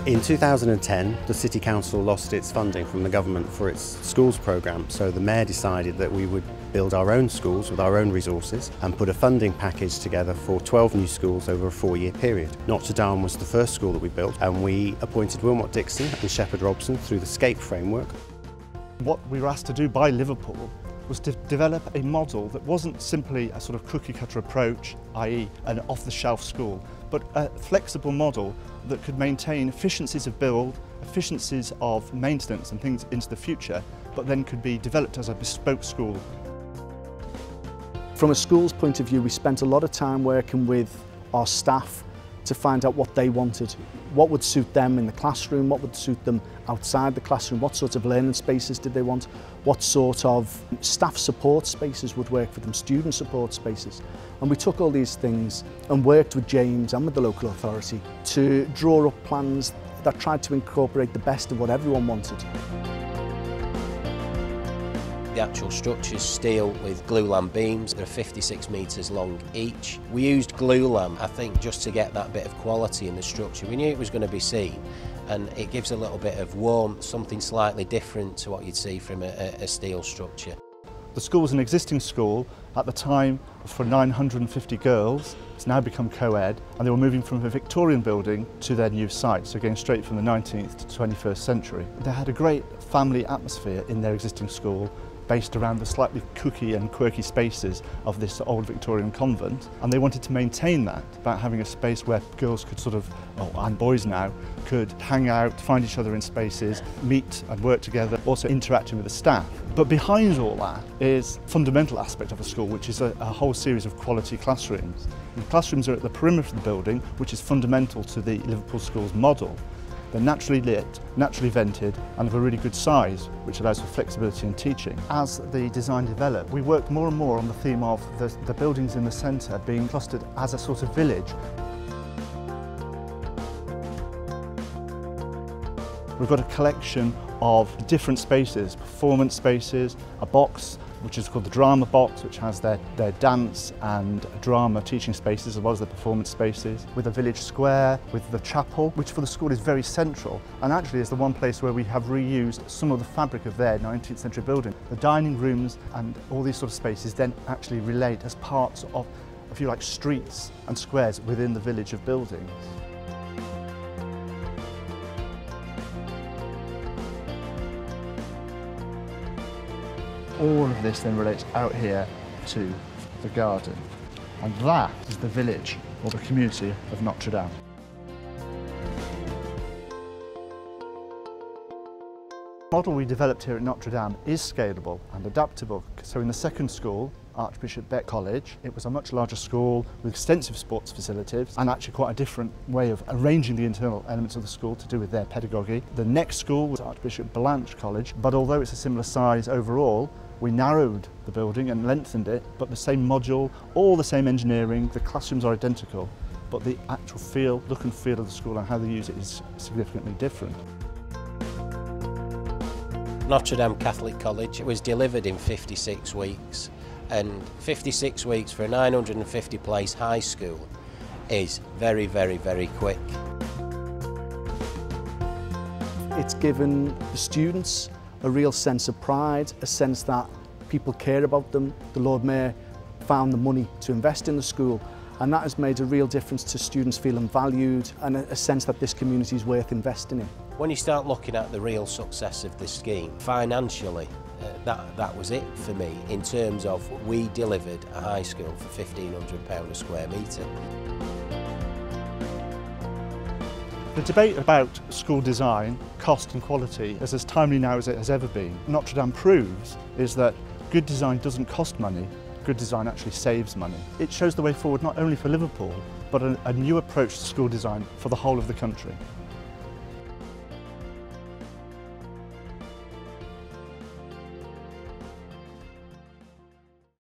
In 2010, the City Council lost its funding from the government for its schools programme, so the Mayor decided that we would build our own schools with our own resources and put a funding package together for 12 new schools over a 4-year period. Notre Dame was the first school that we built, and we appointed Wilmott Dixon and Sheppard Robson through the SCAPE framework. What we were asked to do by Liverpool was to develop a model that wasn't simply a sort of cookie-cutter approach, i.e. an off-the-shelf school, but a flexible model that could maintain efficiencies of build, efficiencies of maintenance and things into the future, but then could be developed as a bespoke school. From a school's point of view, we spent a lot of time working with our staff to find out what they wanted, what would suit them in the classroom, what would suit them outside the classroom, what sort of learning spaces did they want, what sort of staff support spaces would work for them, student support spaces. And we took all these things and worked with James and with the local authority to draw up plans that tried to incorporate the best of what everyone wanted. The actual structure's steel with glulam beams. They're 56 metres long each. We used glulam, I think, just to get that bit of quality in the structure. We knew it was going to be seen, and it gives a little bit of warmth, something slightly different to what you'd see from a steel structure. The school was an existing school at the time for 950 girls. It's now become co-ed, and they were moving from a Victorian building to their new site, so going straight from the 19th to 21st century. They had a great family atmosphere in their existing school, based around the slightly kooky and quirky spaces of this old Victorian convent, and they wanted to maintain that, about having a space where girls could sort of, and boys now, could hang out, find each other in spaces, meet and work together, also interacting with the staff. But behind all that is a fundamental aspect of a school, which is a whole series of quality classrooms. The classrooms are at the perimeter of the building, which is fundamental to the Liverpool Schools Model. They're naturally lit, naturally vented, and of a really good size, which allows for flexibility in teaching. As the design developed, we worked more and more on the theme of the buildings in the centre being clustered as a sort of village. We've got a collection of different spaces, performance spaces, a box which is called the drama box, which has their dance and drama teaching spaces as well as the performance spaces, with a village square, with the chapel, which for the school is very central and actually is the one place where we have reused some of the fabric of their 19th century building. The dining rooms and all these sort of spaces then actually relate as parts of, if you like, streets and squares within the village of buildings. All of this then relates out here to the garden, and that is the village or the community of Notre Dame. The model we developed here at Notre Dame is scalable and adaptable. So in the second school, Archbishop Beck College, it was a much larger school with extensive sports facilities and actually quite a different way of arranging the internal elements of the school to do with their pedagogy. The next school was Archbishop Blanche College, but although it's a similar size overall, we narrowed the building and lengthened it, but the same module, all the same engineering, the classrooms are identical, but the actual feel, look and feel of the school and how they use it is significantly different. Notre Dame Catholic College was delivered in 56 weeks, and 56 weeks for a 950 place high school is very, very, very quick. It's given the students a real sense of pride, a sense that people care about them. The Lord Mayor found the money to invest in the school, and that has made a real difference to students feeling valued and a sense that this community is worth investing in. When you start looking at the real success of this scheme, financially, that was it for me in terms of we delivered a high school for £1,500 a square metre. The debate about school design, cost and quality is as timely now as it has ever been. Notre Dame proves is that good design doesn't cost money, good design actually saves money. It shows the way forward not only for Liverpool, but a new approach to school design for the whole of the country.